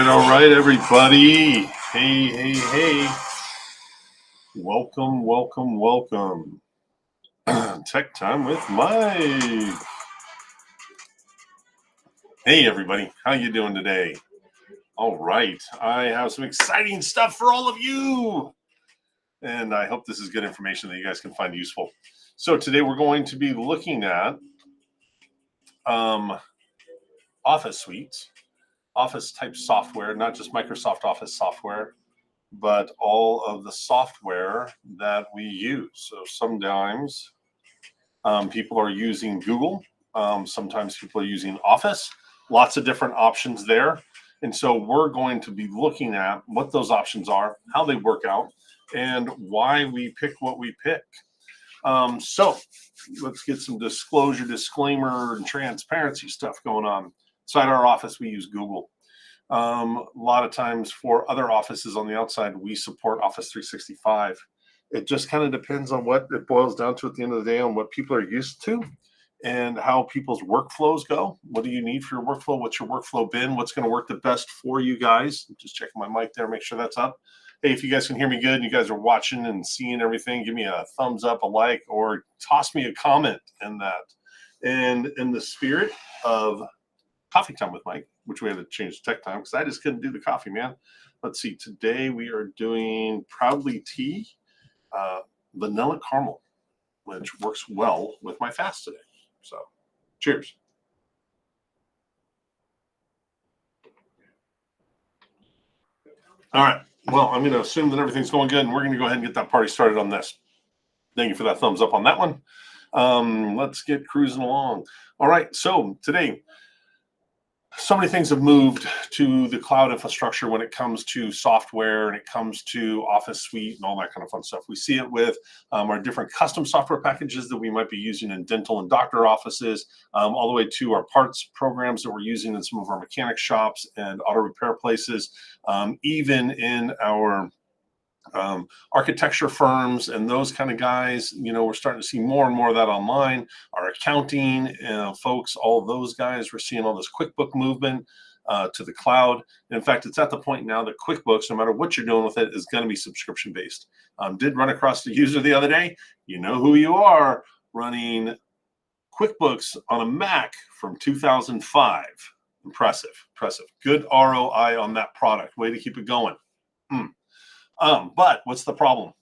All right, everybody. Hey. Welcome. Tech Time with Mike. Hey, everybody. How you doing today? All right. I have some exciting stuff for all of you. And I hope this is good information that you guys can find useful. So today we're going to be looking at Office suites, Office type software, not just Microsoft Office software, but all of the software that we use. So sometimes people are using Google. Sometimes people are using Office. Lots of different options there. And so we're going to be looking at what those options are, how they work out, and why we pick what we pick. So let's get some disclaimer, and transparency stuff going on. Inside our office, we use Google. A lot of times for other offices on the outside, we support Office 365. It just kind of depends on what it boils down to at the end of the day, on what people are used to and how people's workflows go. What do you need for your workflow? What's your workflow been? What's going to work the best for you guys? Just checking my mic there, make sure that's up. Hey, if you guys can hear me good and you guys are watching and seeing everything, give me a thumbs up, a like, or toss me a comment in that. And in the spirit of Coffee Time with Mike, which we had to change to Tech Time because I just couldn't do the coffee, man. Let's see. Today we are doing Proudly Tea, vanilla caramel, which works well with my fast today. So, cheers. All right. Well, I'm going to assume that everything's going good, and we're going to go ahead and get that party started on this. Thank you for that thumbs up on that one. Let's get cruising along. All right. So today, so many things have moved to the cloud infrastructure when it comes to software and it comes to Office Suite and all that kind of fun stuff. We see it with our different custom software packages that we might be using in dental and doctor offices, all the way to our parts programs that we're using in some of our mechanic shops and auto repair places, even in our architecture firms and those kind of guys. We're starting to see more and more of that online. Our accounting folks, all of those guys, we're seeing all this QuickBook movement to the cloud. And in fact, it's at the point now that QuickBooks, no matter what you're doing with it, is going to be subscription based. Did run across the user the other day. You know who you are, running QuickBooks on a Mac from 2005. Impressive. Good ROI on that product. Way to keep it going. But what's the problem?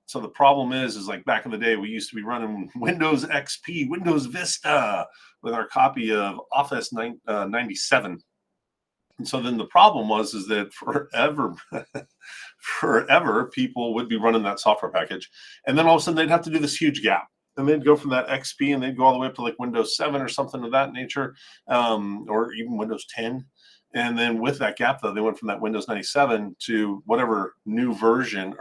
So the problem is like back in the day, we used to be running Windows XP, Windows Vista with our copy of Office 97. And so then the problem was that forever people would be running that software package. And then all of a sudden they'd have to do this huge gap. And they'd go from that XP and they'd go all the way up to like Windows 7 or something of that nature, or even Windows 10. And then with that gap, though, they went from that Windows 97 to whatever new version,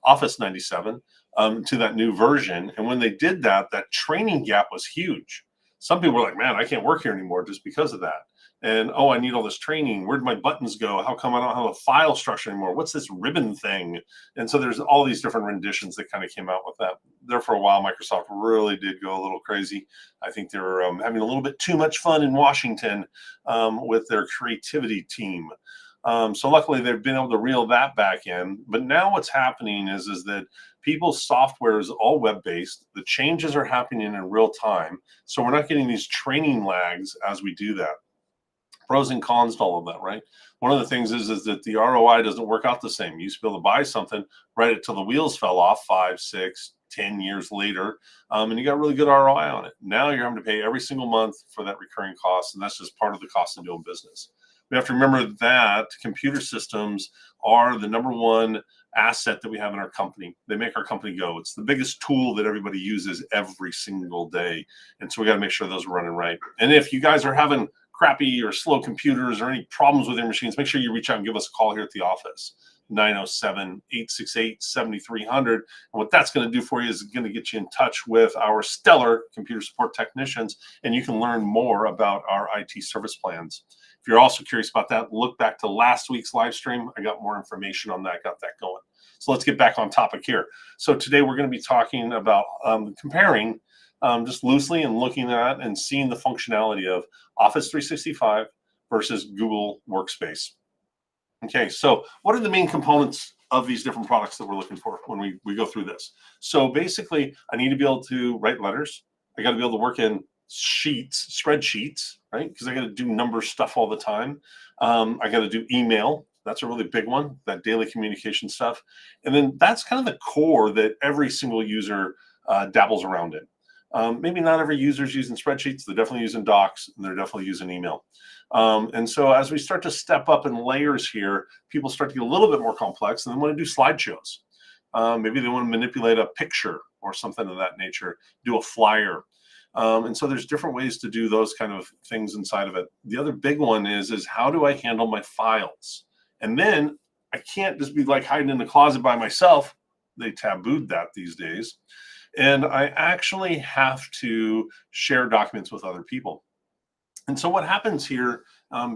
Office 97, to that new version. And when they did that, that training gap was huge. Some people were like, man, I can't work here anymore just because of that. And, oh, I need all this training. Where'd my buttons go? How come I don't have a file structure anymore? What's this ribbon thing? And so there's all these different renditions that kind of came out with that. There for a while, Microsoft really did go a little crazy. I think they were having a little bit too much fun in Washington with their creativity team. So luckily they've been able to reel that back in. But now what's happening is that people's software is all web-based. The changes are happening in real time. So we're not getting these training lags as we do that. Pros and cons to all of that, right? One of the things is that the ROI doesn't work out the same. You used to be able to buy something, write it till the wheels fell off 5, 6, 10 years later, and you got really good ROI on it. Now you're having to pay every single month for that recurring cost, and that's just part of the cost of doing business. We have to remember that computer systems are the number one asset that we have in our company. They make our company go. It's the biggest tool that everybody uses every single day. And so we got to make sure those are running right. And if you guys are having crappy or slow computers or any problems with your machines, make sure you reach out and give us a call here at the office, 907-868-7300. And what that's going to do for you is going to get you in touch with our stellar computer support technicians, and you can learn more about our IT service plans. If you're also curious about that, look back to last week's live stream. I got more information on that, got that going. So let's get back on topic here. So today we're going to be talking about comparing just loosely and looking at and seeing the functionality of Office 365 versus Google Workspace. Okay, so what are the main components of these different products that we're looking for when we go through this? So basically, I need to be able to write letters. I got to be able to work in sheets, spreadsheets, right? Because I got to do number stuff all the time. I got to do email. That's a really big one, that daily communication stuff. And then that's kind of the core that every single user dabbles around in. Maybe not every user is using spreadsheets. They're definitely using docs, and they're definitely using email. And so as we start to step up in layers here, people start to get a little bit more complex, and they want to do slideshows. Maybe they want to manipulate a picture or something of that nature, do a flyer. And so there's different ways to do those kind of things inside of it. The other big one is how do I handle my files? And then I can't just be like hiding in the closet by myself. They tabooed that these days. And I actually have to share documents with other people. And so what happens here,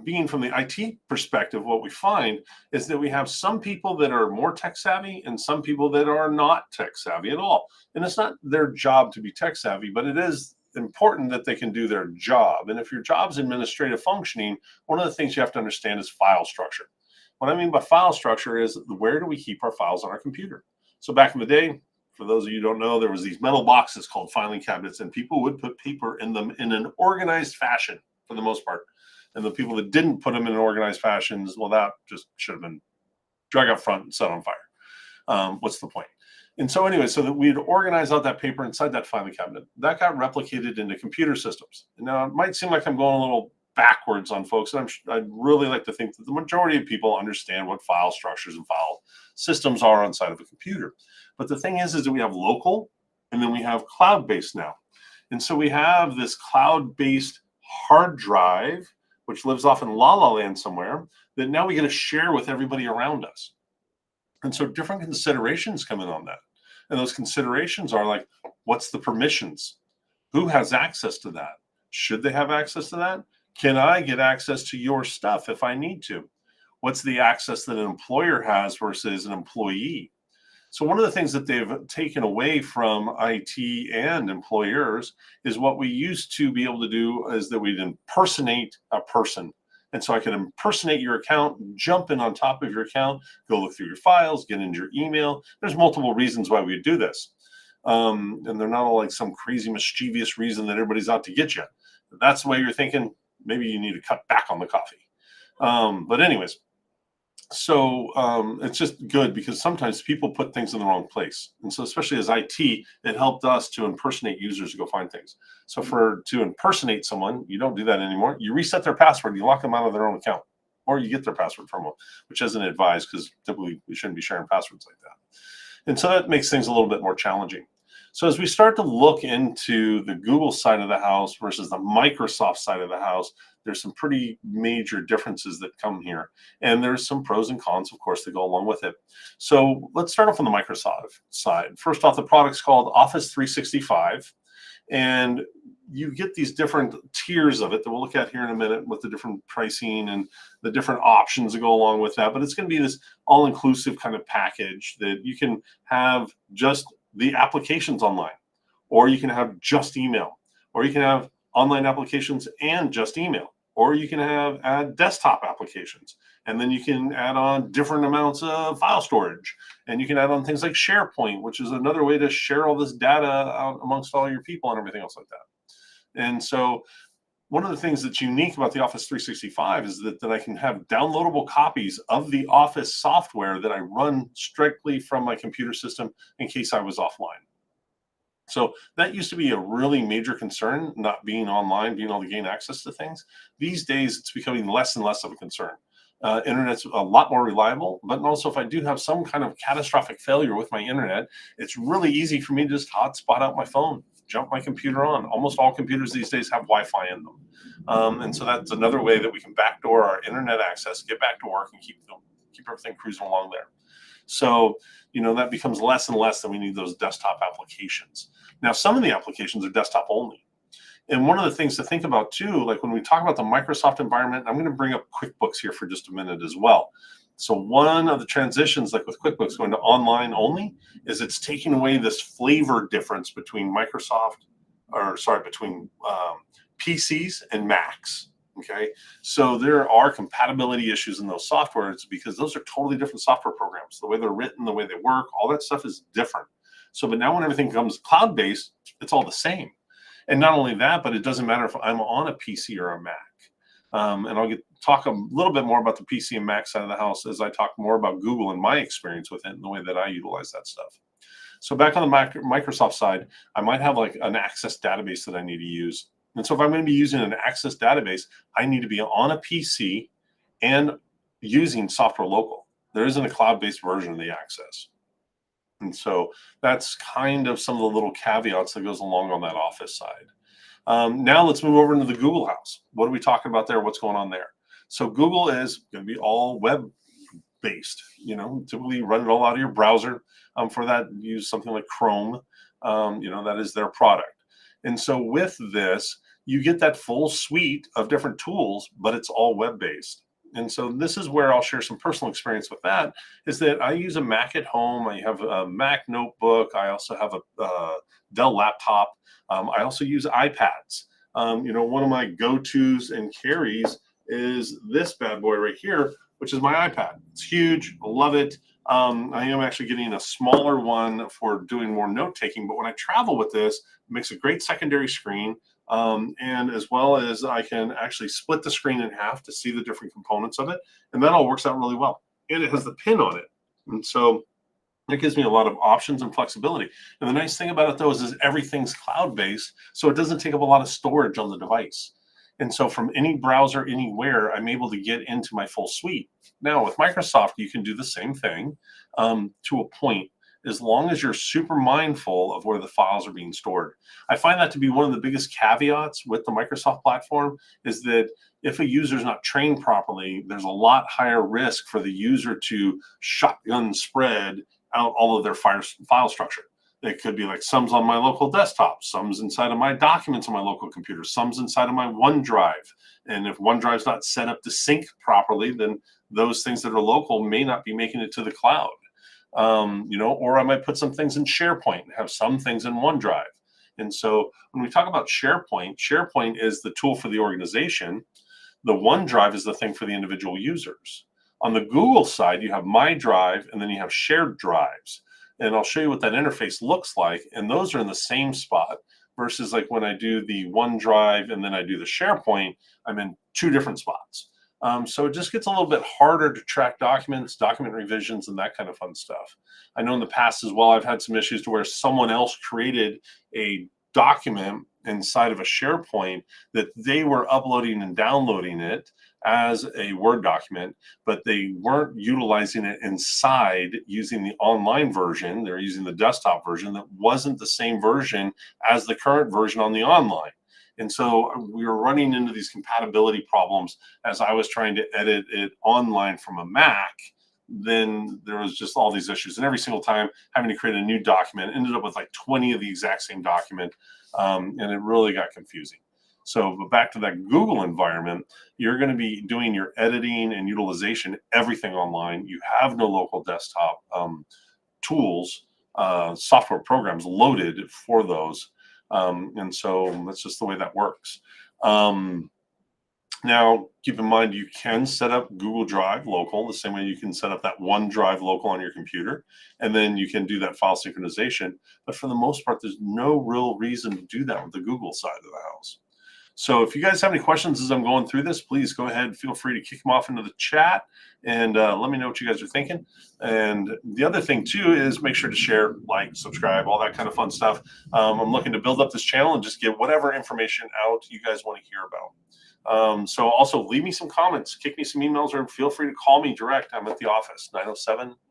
being from the IT perspective, what we find is that we have some people that are more tech savvy and some people that are not tech savvy at all. And it's not their job to be tech savvy, but it is important that they can do their job. And if your job's administrative functioning, one of the things you have to understand is file structure. What I mean by file structure is where do we keep our files on our computer? So back in the day, for those of you who don't know, there was these metal boxes called filing cabinets, and people would put paper in them in an organized fashion for the most part. And the people that didn't put them in an organized fashion, well, that just should have been drug out front and set on fire. What's the point? And so anyway, so that we'd organize out that paper inside that filing cabinet. That got replicated into computer systems. And now it might seem like I'm going a little backwards on folks. And I'd really like to think that the majority of people understand what file structures and file systems are inside of a computer. But the thing is that we have local and then we have cloud-based now. And so we have this cloud-based hard drive, which lives off in La La Land somewhere, that now we get to share with everybody around us. And so different considerations come in on that. And those considerations are like, what's the permissions? Who has access to that? Should they have access to that? Can I get access to your stuff if I need to? What's the access that an employer has versus an employee? So one of the things that they've taken away from IT and employers is what we used to be able to do is that we'd impersonate a person. And so I can impersonate your account, jump in on top of your account, go look through your files, get into your email. There's multiple reasons why we do this. And they're not all like some crazy mischievous reason that everybody's out to get you. If that's the way you're thinking, maybe you need to cut back on the coffee. But anyways, so it's just good because sometimes people put things in the wrong place. And so especially as IT, it helped us to impersonate users to go find things. So to impersonate someone, you don't do that anymore. You reset their password, you lock them out of their own account, or you get their password from them, which isn't advised because typically we shouldn't be sharing passwords like that. And so that makes things a little bit more challenging. So as we start to look into the Google side of the house versus the Microsoft side of the house, there's some pretty major differences that come here. And there's some pros and cons, of course, that go along with it. So let's start off on the Microsoft side. First off, the product's called Office 365. And you get these different tiers of it that we'll look at here in a minute with the different pricing and the different options that go along with that. But it's going to be this all-inclusive kind of package that you can have just the applications online, or you can have just email, or you can have online applications and just email, or you can add desktop applications. And then you can add on different amounts of file storage. And you can add on things like SharePoint, which is another way to share all this data out amongst all your people and everything else like that. And so one of the things that's unique about the Office 365 is that I can have downloadable copies of the Office software that I run strictly from my computer system in case I was offline. So that used to be a really major concern, not being online, being able to gain access to things. These days, it's becoming less and less of a concern. Internet's a lot more reliable, but also if I do have some kind of catastrophic failure with my internet, it's really easy for me to just hotspot out my phone, jump my computer on. Almost all computers these days have Wi-Fi in them. And so that's another way that we can backdoor our internet access, get back to work, and keep everything cruising along there. So, that becomes less and less that we need those desktop applications. Now, some of the applications are desktop only. And one of the things to think about too, like when we talk about the Microsoft environment, I'm going to bring up QuickBooks here for just a minute as well. So one of the transitions, like with QuickBooks going to online only, is it's taking away this flavor difference between between PCs and Macs. Okay, so there are compatibility issues in those softwares because those are totally different software programs. The way they're written, the way they work, all that stuff is different. So, but now when everything comes cloud-based, it's all the same. And not only that, but it doesn't matter if I'm on a PC or a Mac. And I'll talk a little bit more about the PC and Mac side of the house as I talk more about Google and my experience with it and the way that I utilize that stuff. So back on the Microsoft side, I might have like an Access database that I need to use. And so if I'm going to be using an Access database, I need to be on a PC and using software local. There isn't a cloud-based version of the Access. And so that's kind of some of the little caveats that goes along on that Office side. Now let's move over into the Google house. What are we talking about there? What's going on there? So Google is going to be all web-based. Typically run it all out of your browser. For that, use something like Chrome. That is their product. And so with this, you get that full suite of different tools, but it's all web-based. And so this is where I'll share some personal experience with that, is that I use a Mac at home. I have a Mac notebook. I also have a Dell laptop. I also use iPads. One of my go-tos and carries is this bad boy right here, which is my iPad. It's huge. I love it. I am actually getting a smaller one for doing more note-taking, but when I travel with this, it makes a great secondary screen. And as well as I can actually split the screen in half to see the different components of it. And that all works out really well. And it has the pin on it. And so it gives me a lot of options and flexibility. And the nice thing about it, though, is everything's cloud-based, so it doesn't take up a lot of storage on the device. And so from any browser, anywhere, I'm able to get into my full suite. Now, with Microsoft, you can do the same thing to a point, as long as you're super mindful of where the files are being stored. I find that to be one of the biggest caveats with the Microsoft platform, is that if a user is not trained properly, there's a lot higher risk for the user to shotgun spread out all of their file structure. It could be like some's on my local desktop, some's inside of my documents on my local computer, some's inside of my OneDrive. And if OneDrive's not set up to sync properly, then those things that are local may not be making it to the cloud. Or I might put some things in SharePoint and have some things in OneDrive. And so when we talk about SharePoint is the tool for the organization. The OneDrive is the thing for the individual users. On the Google side, you have My Drive, and then you have shared drives. And I'll show you what that interface looks like. And those are in the same spot versus like when I do the OneDrive and then I do the SharePoint, I'm in two different spots. So it just gets a little bit harder to track documents, document revisions, and that kind of fun stuff. I know in the past as well, I've had some issues to where someone else created a document inside of a SharePoint that they were uploading and downloading it as a Word document, but they weren't utilizing it inside using the online version. They're using the desktop version that wasn't the same version as the current version on the online. And so we were running into these compatibility problems as I was trying to edit it online from a Mac. Then there was just all these issues. And every single time having to create a new document, ended up with like 20 of the exact same document. And it really got confusing. So back to that Google environment, you're going to be doing your editing and utilization, everything online. You have no local desktop tools, software programs loaded for those. And so that's just the way that works. Now, keep in mind, you can set up Google Drive local the same way you can set up that OneDrive local on your computer, and then you can do that file synchronization. But for the most part, there's no real reason to do that with the Google side of the house. So if you guys have any questions as I'm going through this, please go ahead. Feel free to kick them off into the chat and let me know what you guys are thinking. And the other thing too is make sure to share, like, subscribe, all that kind of fun stuff. I'm looking to build up this channel and just get whatever information out you guys want to hear about. So also leave me some comments, kick me some emails, or feel free to call me direct. I'm at the office,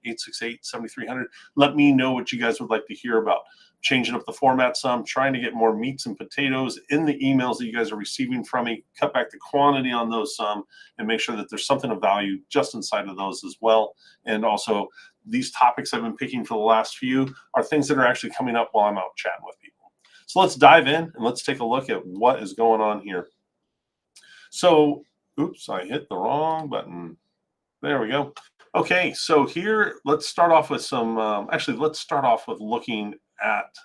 907-868-7300. Let me know what you guys would like to hear about. Changing up the format some, trying to get more meats and potatoes in the emails that you guys are receiving from me, cut back the quantity on those some, and make sure that there's something of value just inside of those as well. And also, these topics I've been picking for the last few are things that are actually coming up while I'm out chatting with people. So let's dive in and let's take a look at what is going on here. So, oops, I hit the wrong button. There we go. Okay, so here, let's start off with some, actually, let's start off with looking at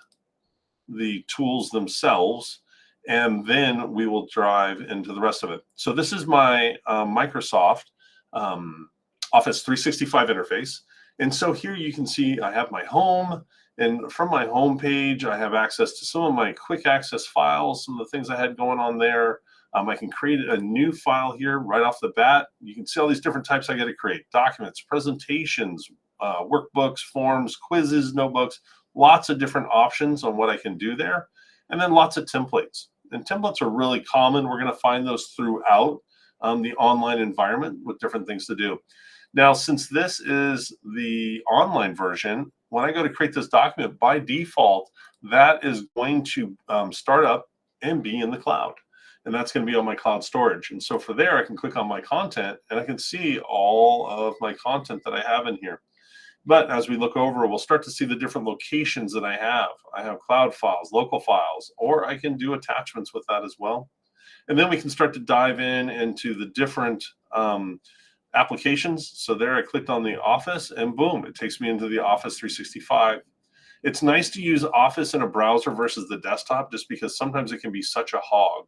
the tools themselves, and then we will drive into the rest of it. So this is my Microsoft Office 365 interface. And so here you can see I have my home, and from my home page, I have access to some of my quick access files, some of the things I had going on there. I can create a new file here right off the bat. You can see all these different types I got to create: documents, presentations, workbooks, forms, quizzes, notebooks, lots of different options on what I can do there. And then lots of templates. And templates are really common. We're going to find those throughout the online environment with different things to do. Now, since this is the online version, when I go to create this document, by default, that is going to start up and be in the cloud. And that's going to be on my cloud storage. And so for there, I can click on my content and I can see all of my content that I have in here. But as we look over, we'll start to see the different locations that I have. I have cloud files, local files, or I can do attachments with that as well. And then we can start to dive into the different applications. So there I clicked on the Office and boom, it takes me into the Office 365. It's nice to use Office in a browser versus the desktop just because sometimes it can be such a hog.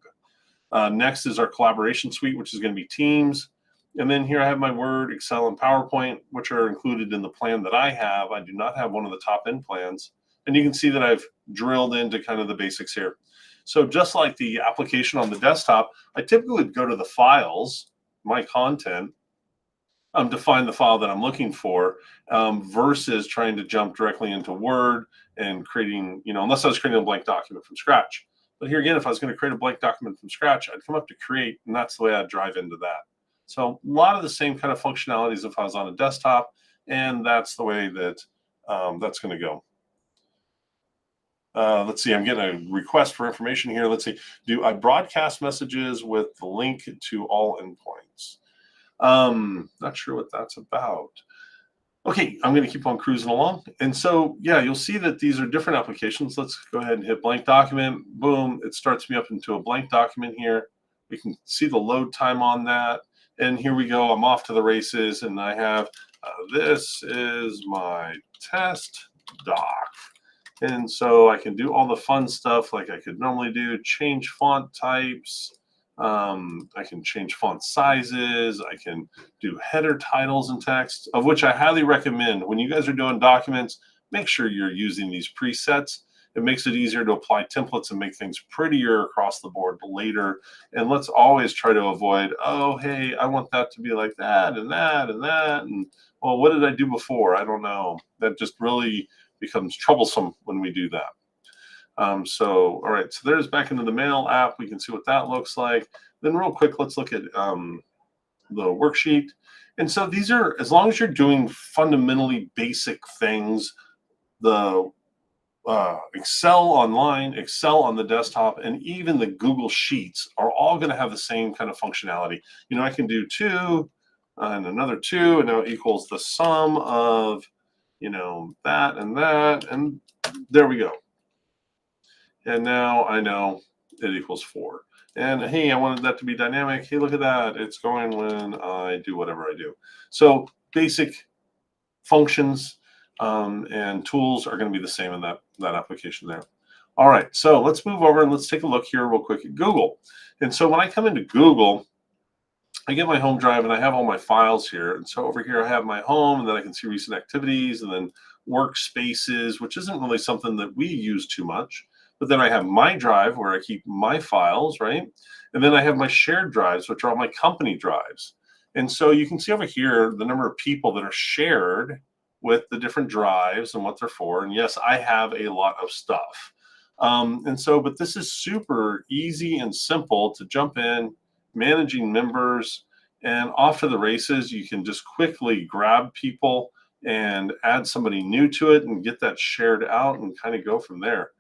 Next is our collaboration suite, which is going to be Teams. And then here I have my Word, Excel, and PowerPoint, which are included in the plan that I have. I do not have one of the top end plans. And you can see that I've drilled into kind of the basics here. So just like the application on the desktop, I typically would go to the files, my content, to find the file that I'm looking for, versus trying to jump directly into Word and creating, unless I was creating a blank document from scratch. But here again, if I was going to create a blank document from scratch, I'd come up to create, and that's the way I'd drive into that. So a lot of the same kind of functionalities if I was on a desktop, and that's the way that that's going to go. Let's see, I'm getting a request for information here. Let's see, do I broadcast messages with the link to all endpoints? Not sure what that's about. Okay, I'm going to keep on cruising along. And so, yeah, you'll see that these are different applications. Let's go ahead and hit blank document. Boom, it starts me up into a blank document here. We can see the load time on that. And here we go. I'm off to the races, and I have, this is my test doc. And so I can do all the fun stuff like I could normally do, change font types. I can change font sizes. I can do header titles and text, of which I highly recommend when you guys are doing documents, make sure you're using these presets. It makes it easier to apply templates and make things prettier across the board later. And let's always try to avoid, oh, hey, I want that to be like that and that and that. And, well, what did I do before? I don't know. That just really becomes troublesome when we do that. So, all right, so there's back into the Mail app. We can see what that looks like. Then real quick, let's look at the worksheet. And so these are, as long as you're doing fundamentally basic things, the Excel online, Excel on the desktop, and even the Google Sheets are all going to have the same kind of functionality. I can do 2 and another 2, and now it equals the sum of, that and that, and there we go. And now I know it equals 4. And hey, I wanted that to be dynamic. Hey, look at that. It's going when I do whatever I do. So basic functions and tools are going to be the same in that application there. All right, so let's move over and let's take a look here real quick at Google. And so when I come into Google, I get my home drive and I have all my files here. And so over here, I have my home, and then I can see recent activities, and then workspaces, which isn't really something that we use too much. But then I have my drive where I keep my files, right? And then I have my shared drives, which are all my company drives. And so you can see over here the number of people that are shared with the different drives and what they're for. And yes, I have a lot of stuff. But this is super easy and simple to jump in, managing members, and off to the races. You can just quickly grab people and add somebody new to it and get that shared out and kind of go from there.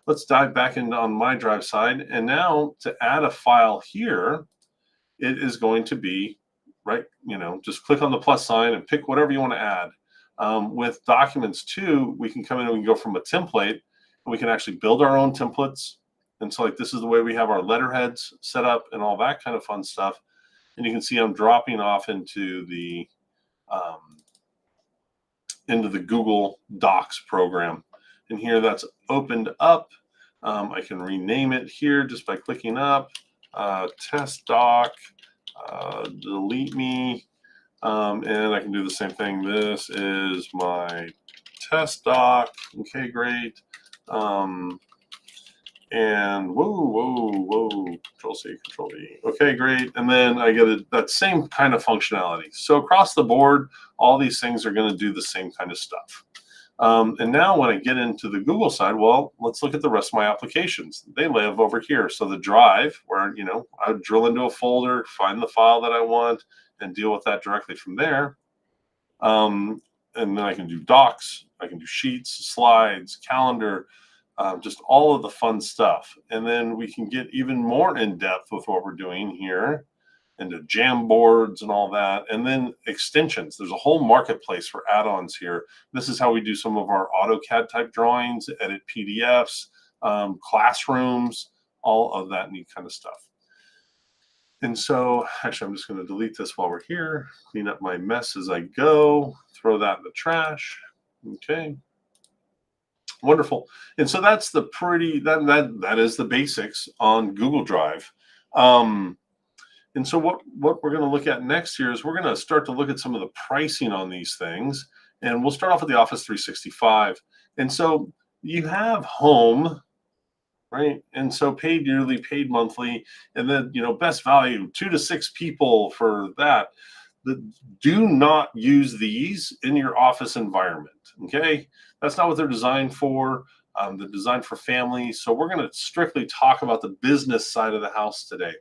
Let's dive back in on my drive side. And now to add a file here, it is going to be right, just click on the plus sign and pick whatever you want to add. With documents too, we can come in and we can go from a template, and we can actually build our own templates. And so like this is the way we have our letterheads set up and all that kind of fun stuff. And you can see I'm dropping off into the Google Docs program. And here that's opened up. I can rename it here just by clicking up, test doc, delete me, and I can do the same thing. This is my test doc. Okay, great. And whoa, Control C, Control V. Okay, great. And then I get that same kind of functionality. So across the board, all these things are going to do the same kind of stuff. And now when I get into the Google side, well, let's look at the rest of my applications. They live over here. So the drive where, I would drill into a folder, find the file that I want, and deal with that directly from there. And then I can do docs, I can do sheets, slides, calendar, just all of the fun stuff. And then we can get even more in depth with what we're doing here into Jamboards and all that. And then extensions. There's a whole marketplace for add-ons here. This is how we do some of our AutoCAD type drawings, edit PDFs, classrooms, all of that neat kind of stuff. And so actually, I'm just going to delete this while we're here, clean up my mess as I go, throw that in the trash. Okay. Wonderful. And so that's the that is the basics on Google Drive. And so what we're going to look at next here is we're going to start to look at some of the pricing on these things. And we'll start off with the Office 365. And so you have home, right? And so paid yearly, paid monthly, and then, best value, 2 to 6 people for that. Do not use these in your office environment, okay? That's not what they're designed for. They're designed for families. So we're going to strictly talk about the business side of the house today.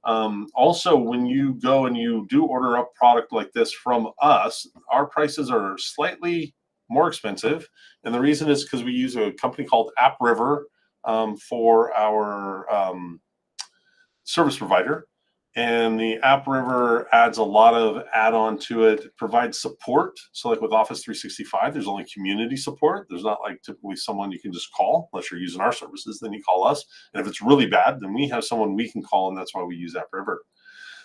Also, when you go and you do order a product like this from us, our prices are slightly more expensive. And the reason is because we use a company called AppRiver for our service provider. And the AppRiver adds a lot of add-on to it. It provides support. So like with Office 365, there's only community support. There's not like typically someone you can just call unless you're using our services, then you call us. And if it's really bad, then we have someone we can call, and that's why we use AppRiver.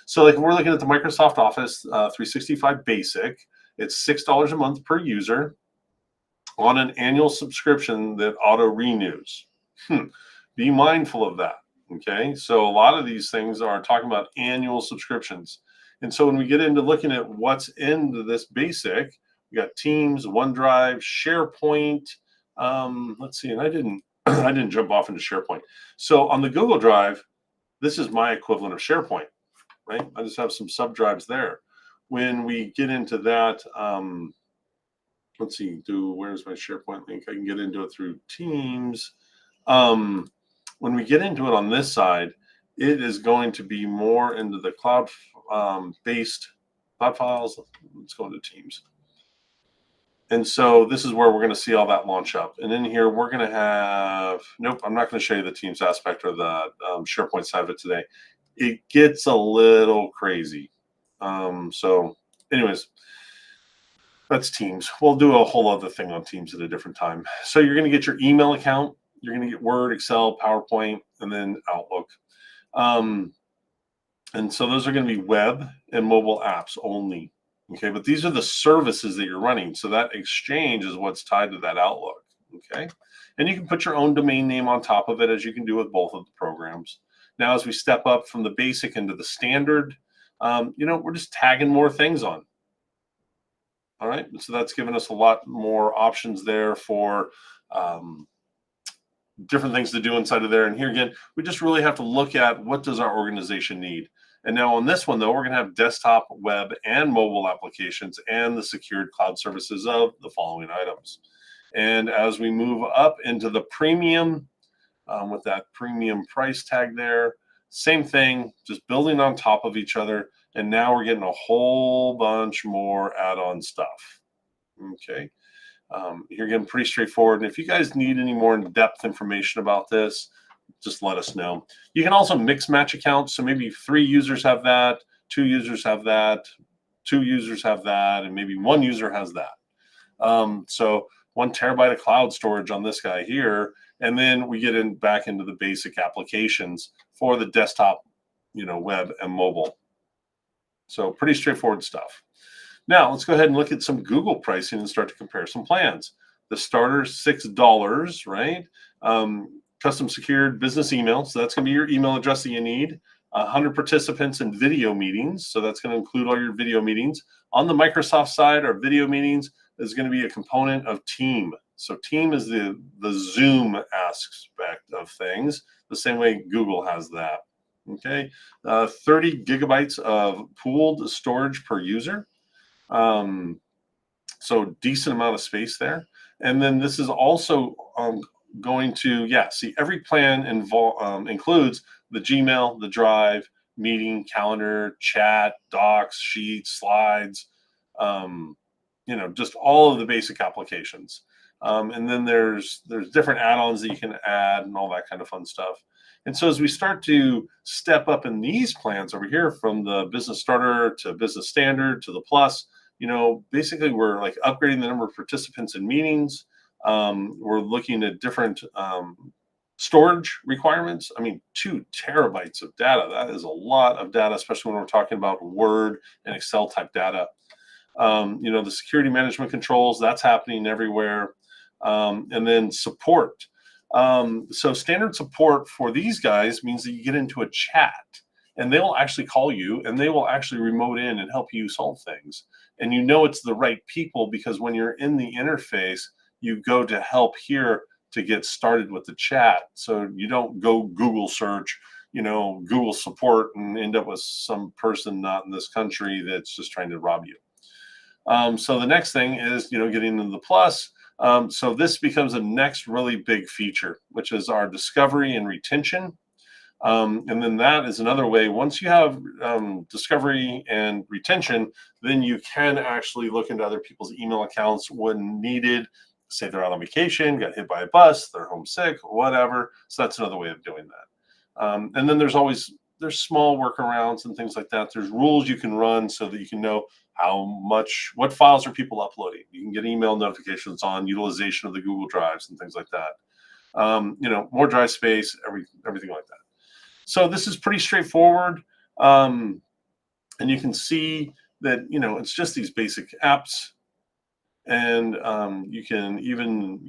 So like we're looking at the Microsoft Office 365 Basic. It's $6 a month per user on an annual subscription that auto renews. Be mindful of that. Okay, so a lot of these things are talking about annual subscriptions. And so when we get into looking at what's into this basic, we got Teams, OneDrive, SharePoint. Let's see, and I didn't jump off into SharePoint. So on the Google Drive, this is my equivalent of SharePoint, right? I just have some subdrives there. When we get into that, let's see, where's my SharePoint link? I can get into it through Teams. When we get into it on this side, it is going to be more into the cloud-based cloud files. Let's go into Teams. And so this is where we're going to see all that launch up. And in here, we're going to have, nope, I'm not going to show you the Teams aspect or the SharePoint side of it today. It gets a little crazy. So anyways, that's Teams. We'll do a whole other thing on Teams at a different time. So you're going to get your email account. You're going to get Word, Excel, PowerPoint, and then Outlook. And so those are going to be web and mobile apps only. Okay, but these are the services that you're running. So that Exchange is what's tied to that Outlook. Okay, and you can put your own domain name on top of it, as you can do with both of the programs. Now, as we step up from the basic into the standard, we're just tagging more things on. All right. So that's given us a lot more options there for um, different things to do inside of there. And here again, we just really have to look at what does our organization need. And now on this one, though, we're going to have desktop, web, and mobile applications and the secured cloud services of the following items. And as we move up into the premium, with that premium price tag there, same thing, just building on top of each other. And now we're getting a whole bunch more add-on stuff. Okay. You're getting pretty straightforward. And if you guys need any more in-depth information about this, just let us know. You can also mix match accounts. So maybe 3 users have that, 2 users have that, 2 users have that, and maybe 1 user has that. So 1 terabyte of cloud storage on this guy here. And then we get back into the basic applications for the desktop, web and mobile. So pretty straightforward stuff. Now let's go ahead and look at some Google pricing and start to compare some plans. The starter $6, right? Custom secured business email. So that's going to be your email address that you need. 100 participants in video meetings. So that's going to include all your video meetings. On the Microsoft side, our video meetings is going to be a component of Team. So Team is the Zoom aspect of things, the same way Google has that. Okay, 30 gigabytes of pooled storage per user. So decent amount of space there. And then this is also going to, see, every plan includes the Gmail, the Drive, meeting, calendar, chat, docs, sheets, slides, just all of the basic applications. And then there's different add-ons that you can add and all that kind of fun stuff. And so as we start to step up in these plans over here, from the business starter to business standard to the plus, basically we're like upgrading the number of participants in meetings. We're looking at different storage requirements. I mean, 2 terabytes of data, that is a lot of data, especially when we're talking about Word and Excel type data. The security management controls, that's happening everywhere. And then support. So standard support for these guys means that you get into a chat and they will actually call you and they will actually remote in and help you solve things. And it's the right people, because when you're in the interface, you go to help here to get started with the chat. So you don't go Google search, Google support and end up with some person not in this country that's just trying to rob you. So the next thing is, getting into the plus. So this becomes a next really big feature, which is our discovery and retention. And then that is another way. Once you have discovery and retention, then you can actually look into other people's email accounts when needed. Say they're out on vacation, got hit by a bus, they're homesick, whatever. So that's another way of doing that. And then there's small workarounds and things like that. There's rules you can run so that you can know what files are people uploading. You can get email notifications on utilization of the Google Drives and things like that. More drive space, everything like that. So this is pretty straightforward. And you can see that, it's just these basic apps. And you can even,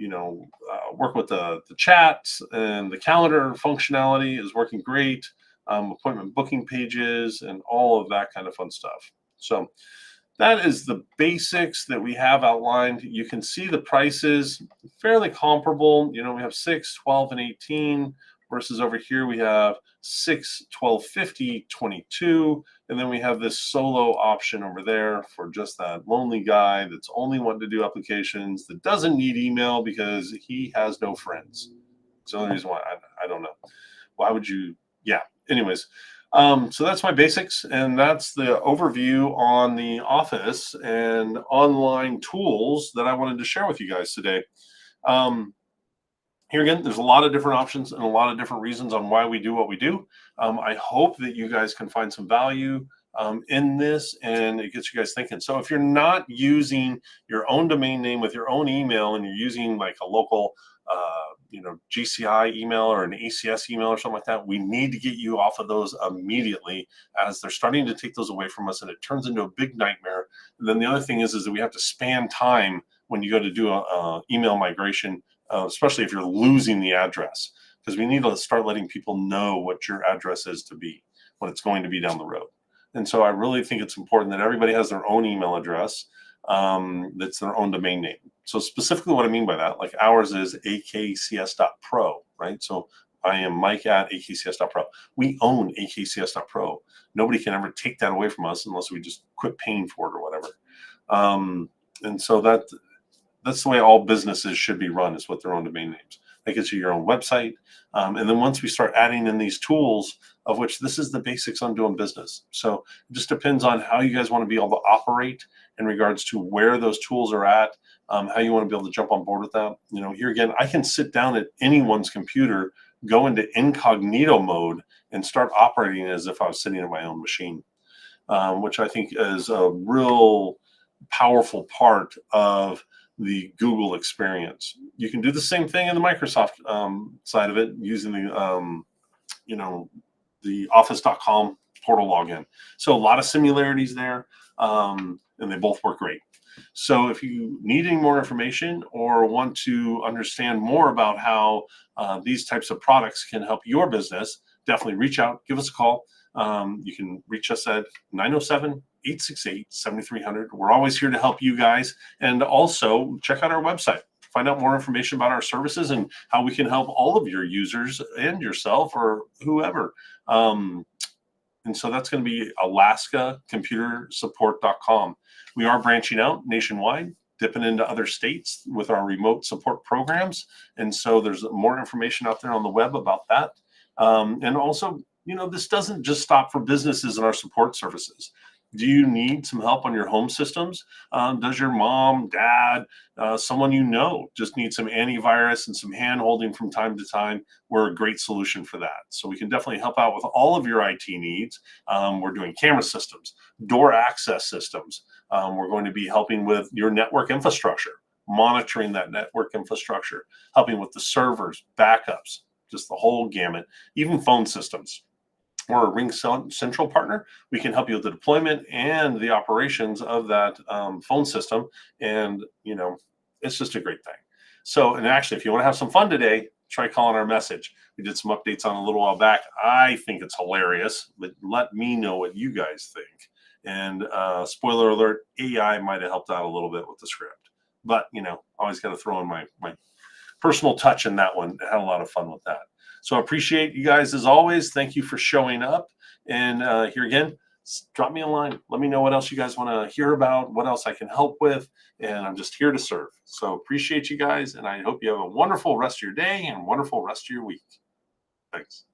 work with the chats, and the calendar functionality is working great. Appointment booking pages and all of that kind of fun stuff. So that is the basics that we have outlined. You can see the prices fairly comparable. We have 6, 12, and 18 versus over here we have 6, 12, 50, 22. And then we have this solo option over there for just that lonely guy that's only wanting to do applications, that doesn't need email because he has no friends. It's the only reason why. I don't know. Why would you? Yeah. Anyways, so that's my basics, and that's the overview on the Office and online tools that I wanted to share with you guys today. Here again, there's a lot of different options and a lot of different reasons on why we do what we do. I hope that you guys can find some value in this, and it gets you guys thinking. So if you're not using your own domain name with your own email, and you're using like a local GCI email or an ACS email or something like that, we need to get you off of those immediately, as they're starting to take those away from us, and it turns into a big nightmare. And then the other thing is that we have to span time when you go to do a email migration, especially if you're losing the address, because we need to start letting people know what your address is to be, what it's going to be down the road. And so I really think it's important that everybody has their own email address, that's their own domain name. So specifically what I mean by that, like ours is akcs.pro, right? So I am Mike at akcs.pro. We own akcs.pro. Nobody can ever take that away from us unless we just quit paying for it or whatever. And so that's the way all businesses should be run, is with their own domain names. That gets you your own website. And then once we start adding in these tools, of which this is the basics on doing business. So it just depends on how you guys want to be able to operate in regards to where those tools are at, how you want to be able to jump on board with that. Here again, I can sit down at anyone's computer, go into incognito mode, and start operating as if I was sitting at my own machine, which I think is a real powerful part of the Google experience. You can do the same thing in the Microsoft side of it using the office.com portal login. So a lot of similarities there, and they both work great. So if you need any more information or want to understand more about how these types of products can help your business, definitely reach out, give us a call. You can reach us at 907-868-7300. We're always here to help you guys. And also check out our website. Find out more information about our services and how we can help all of your users and yourself or whoever. And so that's going to be alaskacomputersupport.com. We are branching out nationwide, dipping into other states with our remote support programs. And so there's more information out there on the web about that. And also, this doesn't just stop for businesses and our support services. Do you need some help on your home systems? Does your mom, dad, someone just need some antivirus and some hand holding from time to time? We're a great solution for that. So we can definitely help out with all of your IT needs. We're doing camera systems, door access systems. We're going to be helping with your network infrastructure, monitoring that network infrastructure, helping with the servers, backups, just the whole gamut, even phone systems. We're a Ring Central partner. We can help you with the deployment and the operations of that phone system. And, it's just a great thing. So, and actually, if you want to have some fun today, try calling our message. We did some updates on a little while back. I think it's hilarious, but let me know what you guys think. And spoiler alert, AI might have helped out a little bit with the script. But, always got to throw in my personal touch in that one. I had a lot of fun with that. So I appreciate you guys as always. Thank you for showing up. And here again, drop me a line. Let me know what else you guys want to hear about, what else I can help with. And I'm just here to serve. So appreciate you guys. And I hope you have a wonderful rest of your day and a wonderful rest of your week. Thanks.